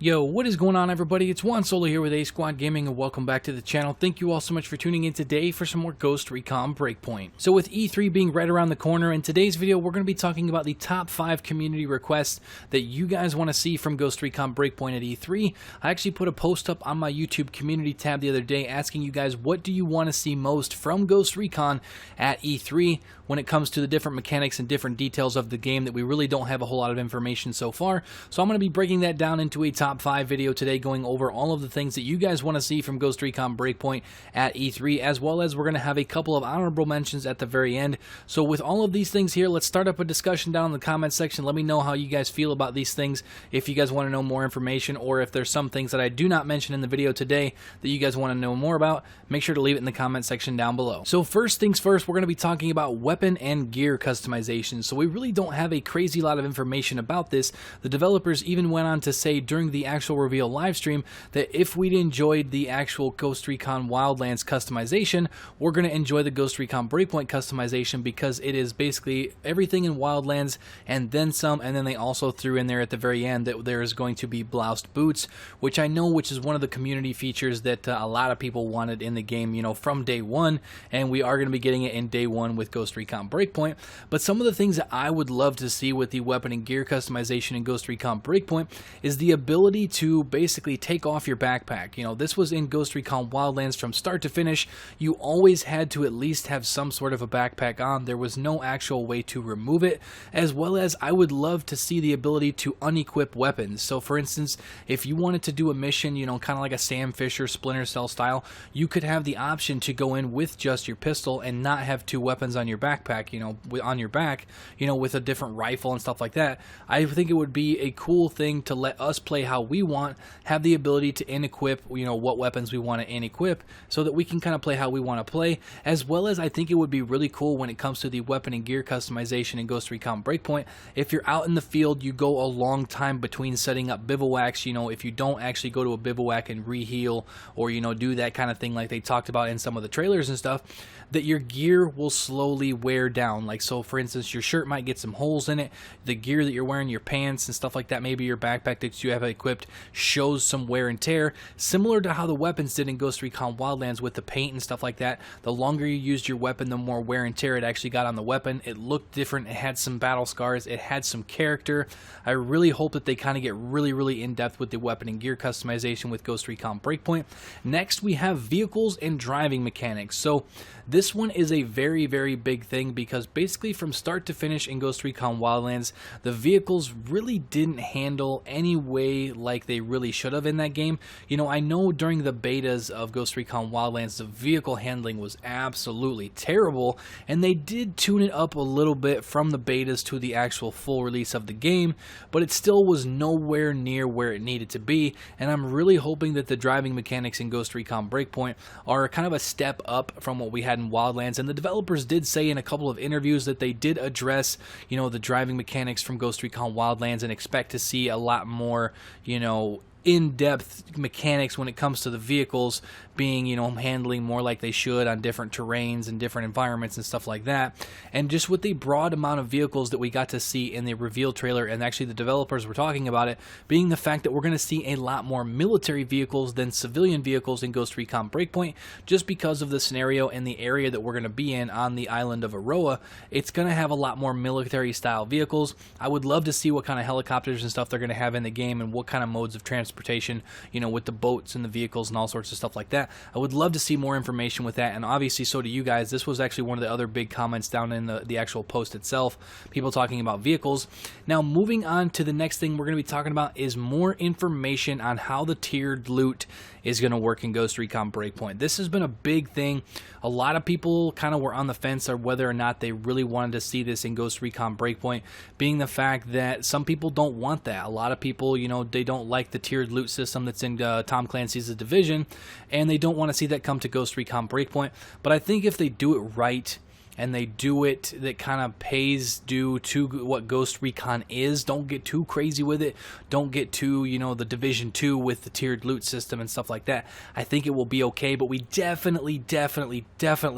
Yo, what is going on, everybody? It's Juan Solo here with ASQD Gaming, and welcome back to the channel. Thank you all so much for tuning in today for some more Ghost Recon Breakpoint. So with E3 being right around the corner, in today's video we're going to be talking about the top 5 community requests that you guys want to see from Ghost Recon Breakpoint at E3. I actually put a post up on my YouTube community tab the other day asking you guys, what do you want to see most from Ghost Recon at E3 when it comes to the different mechanics and different details of the game that we really don't have a whole lot of information so far. So I'm going to be breaking that down into a top 5 video today, going over all of the things that you guys want to see from Ghost Recon Breakpoint at E3, as well as we're going to have a couple of honorable mentions at the very end. So with all of these things here, let's start up a discussion down in the comment section. Let me know how you guys feel about these things, if you guys want to know more information, or if there's some things that I do not mention in the video today that you guys want to know more about. Make sure to leave it in the comment section down below. So first things first, we're going to be talking about weapon and gear customization. So we really don't have a crazy lot of information about this. The developers even went on to say during the actual reveal live stream that if we'd enjoyed the actual Ghost Recon Wildlands customization, we're going to enjoy the Ghost Recon Breakpoint customization, because it is basically everything in Wildlands and then some. And then they also threw in there at the very end that there is going to be bloused boots, which I know which is one of the community features that a lot of people wanted in the game, you know, from day one, and we are going to be getting it in day one with Ghost Recon Breakpoint. But some of the things that I would love to see with the weapon and gear customization in Ghost Recon Breakpoint is the ability to basically take off your backpack. You know, this was in Ghost Recon Wildlands from start to finish. You always had to at least have some sort of a backpack on. There was no actual way to remove it, as well as I would love to see the ability to unequip weapons. So for instance, if you wanted to do a mission, you know, kind of like a Sam Fisher Splinter Cell style, you could have the option to go in with just your pistol and not have 2 weapons on your backpack, you know, on your back, you know, with a different rifle and stuff like that. I think it would be a cool thing to let us play how we want, have the ability to in-equip, you know, what weapons we want to in-equip, so that we can kind of play how we want to play, as well as I think it would be really cool when it comes to the weapon and gear customization in Ghost Recon Breakpoint. If you're out in the field, you go a long time between setting up bivouacs. You know, if you don't actually go to a bivouac and re-heal, or, you know, do that kind of thing like they talked about in some of the trailers and stuff, that your gear will slowly wear down. Like, so for instance, your shirt might get some holes in it, the gear that you're wearing, your pants and stuff like that, maybe your backpack that you have equipped shows some wear and tear, similar to how the weapons did in Ghost Recon Wildlands with the paint and stuff like that. The longer you used your weapon, the more wear and tear it actually got on the weapon. It looked different, it had some battle scars, it had some character. I really hope that they kind of get really in depth with the weapon and gear customization with Ghost Recon Breakpoint. Next, we have vehicles and driving mechanics. So this one is a very big thing, because basically from start to finish in Ghost Recon Wildlands, the vehicles really didn't handle any way like they really should have in that game. You know, I know during the betas of Ghost Recon Wildlands, the vehicle handling was absolutely terrible, and they did tune it up a little bit from the betas to the actual full release of the game, but it still was nowhere near where it needed to be. And I'm really hoping that the driving mechanics in Ghost Recon Breakpoint are kind of a step up from what we had in Wildlands. And the developers did say in a couple of interviews that they did address, you know, the driving mechanics from Ghost Recon Wildlands, and expect to see a lot more, you know, in-depth mechanics when it comes to the vehicles being, you know, handling more like they should on different terrains and different environments and stuff like that. And just with the broad amount of vehicles that we got to see in the reveal trailer, and actually the developers were talking about it, being the fact that we're going to see a lot more military vehicles than civilian vehicles in Ghost Recon Breakpoint, just because of the scenario and the area that we're going to be in on the island of Aroa. It's going to have a lot more military style vehicles. I would love to see what kind of helicopters and stuff they're going to have in the game, and what kind of modes of transportation, you know, with the boats and the vehicles and all sorts of stuff like that. I would love to see more information with that, and obviously so do you guys. This was actually one of the other big comments down in the actual post itself, people talking about vehicles. Now, moving on to the next thing we're going to be talking about is more information on how the tiered loot is going to work in Ghost Recon Breakpoint. This has been a big thing. A lot of people kind of were on the fence of whether or not they really wanted to see this in Ghost Recon Breakpoint, being the fact that some people don't want that. A lot of people, you know, they don't like the tiered loot system that's in Tom Clancy's The Division, and they don't want to see that come to Ghost Recon Breakpoint. But I think if they do it right, and they do it that kind of pays due to what Ghost Recon is. Don't get too crazy with it. Don't get too, you know, the Division 2 with the tiered loot system and stuff like that. I think it will be okay, but we definitely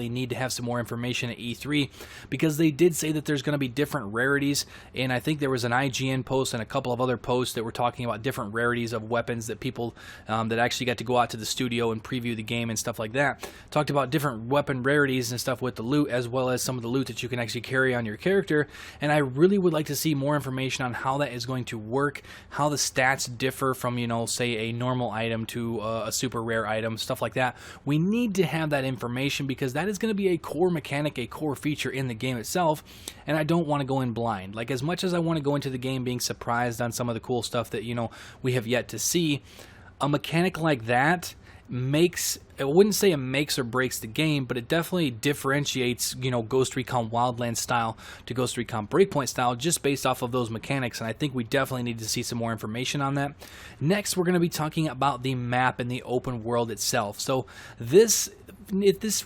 need to have some more information at E3, because they did say that there's going to be different rarities, and I think there was an IGN post and a couple of other posts that were talking about different rarities of weapons that people that actually got to go out to the studio and preview the game and stuff like that. Talked about different weapon rarities and stuff with the loot, as well as some of the loot that you can actually carry on your character, and I really would like to see more information on how that is going to work, how the stats differ from, you know, say a normal item to a super rare item, stuff like that. We need to have that information, because that is going to be a core mechanic, a core feature in the game itself, and I don't want to go in blind. Like, as much as I want to go into the game being surprised on some of the cool stuff that, you know, we have yet to see, a mechanic like that makes, I wouldn't say it makes or breaks the game, but it definitely differentiates, you know, Ghost Recon Wildlands style to Ghost Recon Breakpoint style just based off of those mechanics, and I think we definitely need to see some more information on that. Next, we're going to be talking about the map and the open world itself. So this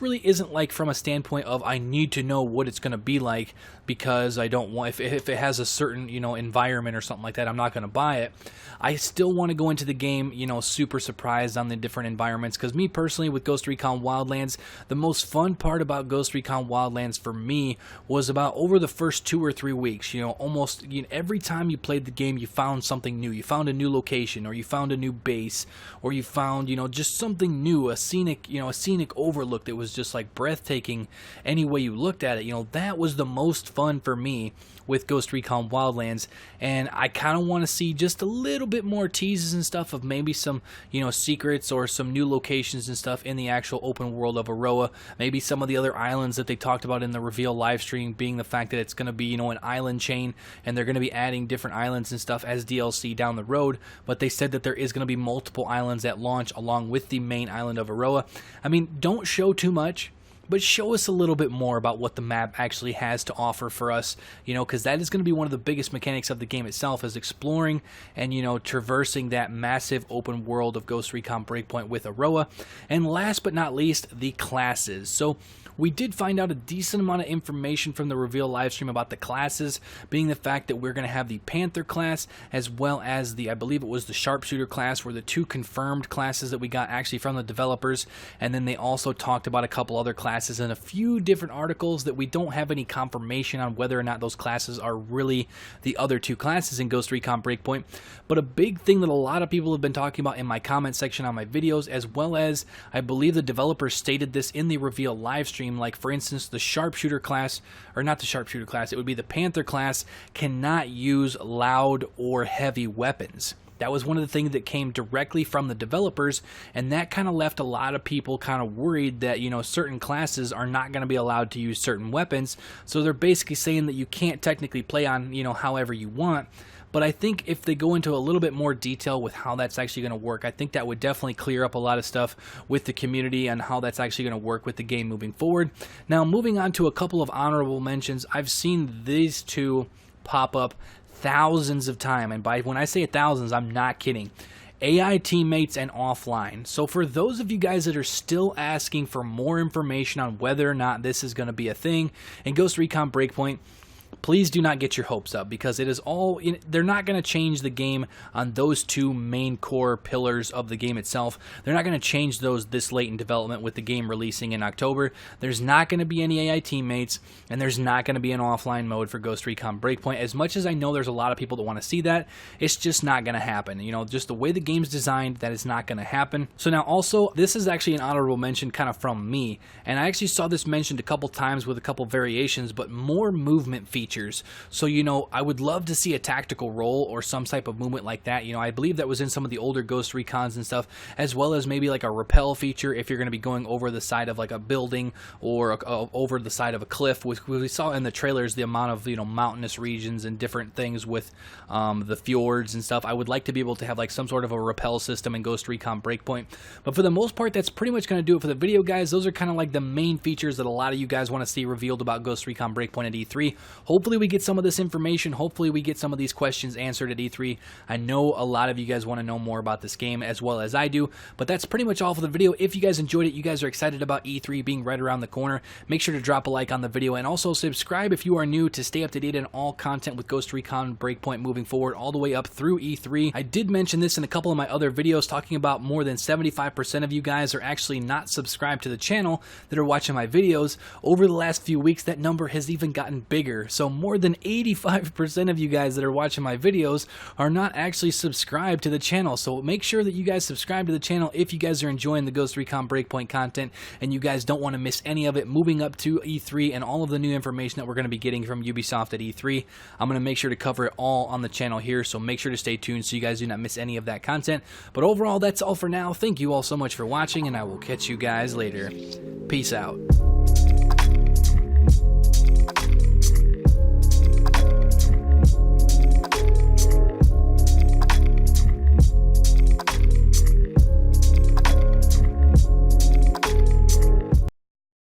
really isn't like from a standpoint of I need to know what it's going to be like, because I don't want, if it has a certain, you know, environment or something like that, I'm not going to buy it. I still want to go into the game, you know, super surprised on the different environments, because me personally with Ghost Recon Wildlands, the most fun part about Ghost Recon Wildlands for me was about over the first 2 or 3 weeks. You know, almost, you know, every time you played the game, you found something new. You found a new location, or you found a new base, or you found, you know, just something new, a scenic, you know, a scenic overlook that was just like breathtaking any way you looked at it. You know, that was the most fun for me with Ghost Recon Wildlands, and I kind of want to see just a little bit more teases and stuff of maybe some, you know, secrets or some new locations and stuff in the actual open world of Aroa. Maybe some of the other islands that they talked about in the reveal live stream, being the fact that it's going to be, you know, an island chain, and they're going to be adding different islands and stuff as DLC down the road, but they said that there is going to be multiple islands at launch along with the main island of Aroa. I mean, don't show too much, but show us a little bit more about what the map actually has to offer for us, you know, because that is going to be one of the biggest mechanics of the game itself, is exploring and, you know, traversing that massive open world of Ghost Recon Breakpoint with Aroa. And last but not least, the classes. So we did find out a decent amount of information from the reveal livestream about the classes, being the fact that we're going to have the Panther class, as well as the, I believe it was the Sharpshooter class, were the two confirmed classes that we got actually from the developers. And then they also talked about a couple other classes in a few different articles that we don't have any confirmation on whether or not those classes are really the other two classes in Ghost Recon Breakpoint. But a big thing that a lot of people have been talking about in my comment section on my videos, as well as I believe the developers stated this in the reveal livestream, like for instance the Sharpshooter class, or not the Sharpshooter class, it would be the Panther class, cannot use loud or heavy weapons. That was one of the things that came directly from the developers, and that kind of left a lot of people kind of worried that, you know, certain classes are not going to be allowed to use certain weapons. So they're basically saying that you can't technically play on, you know, however you want. But I think if they go into a little bit more detail with how that's actually going to work, I think that would definitely clear up a lot of stuff with the community and how that's actually going to work with the game moving forward. Now, moving on to a couple of honorable mentions, I've seen these two pop up thousands of times, and when I say thousands, I'm not kidding. AI teammates and offline. So for those of you guys that are still asking for more information on whether or not this is going to be a thing in Ghost Recon Breakpoint, please do not get your hopes up, because it is all, they're not going to change the game on those two main core pillars of the game itself. They're not going to change those this late in development with the game releasing in October. There's not going to be any AI teammates, and there's not going to be an offline mode for Ghost Recon Breakpoint. As much as I know there's a lot of people that want to see that, it's just not going to happen. You know, just the way the game's designed, that is not going to happen. So now also, this is actually an honorable mention kind of from me, and I actually saw this mentioned a couple times with a couple variations, but more movement features. So, you know, I would love to see a tactical roll or some type of movement like that. You know, I believe that was in some of the older Ghost Recons and stuff, as well as maybe like a rappel feature if you're going to be going over the side of like a building or over the side of a cliff. We saw in the trailers the amount of, you know, mountainous regions and different things with the fjords and stuff. I would like to be able to have like some sort of a rappel system in Ghost Recon Breakpoint. But for the most part, that's pretty much going to do it for the video, guys. Those are kind of like the main features that a lot of you guys want to see revealed about Ghost Recon Breakpoint at E3. Hopefully hopefully we get some of this information. Hopefully we get some of these questions answered at E3. I know a lot of you guys want to know more about this game as well as I do, but that's pretty much all for the video. If you guys enjoyed it, you guys are excited about E3 being right around the corner, make sure to drop a like on the video and also subscribe if you are new to stay up to date on all content with Ghost Recon Breakpoint moving forward all the way up through E3. I did mention this in a couple of my other videos talking about more than 75% of you guys are actually not subscribed to the channel that are watching my videos. Over the last few weeks, that number has even gotten bigger. So more than 85% of you guys that are watching my videos are not actually subscribed to the channel. So make sure that you guys subscribe to the channel if you guys are enjoying the Ghost Recon Breakpoint content and you guys don't want to miss any of it moving up to E3 and all of the new information that we're going to be getting from Ubisoft at E3. I'm going to make sure to cover it all on the channel here, so make sure to stay tuned so you guys do not miss any of that content. But overall, that's all for now. Thank you all so much for watching, and I will catch you guys later. Peace out.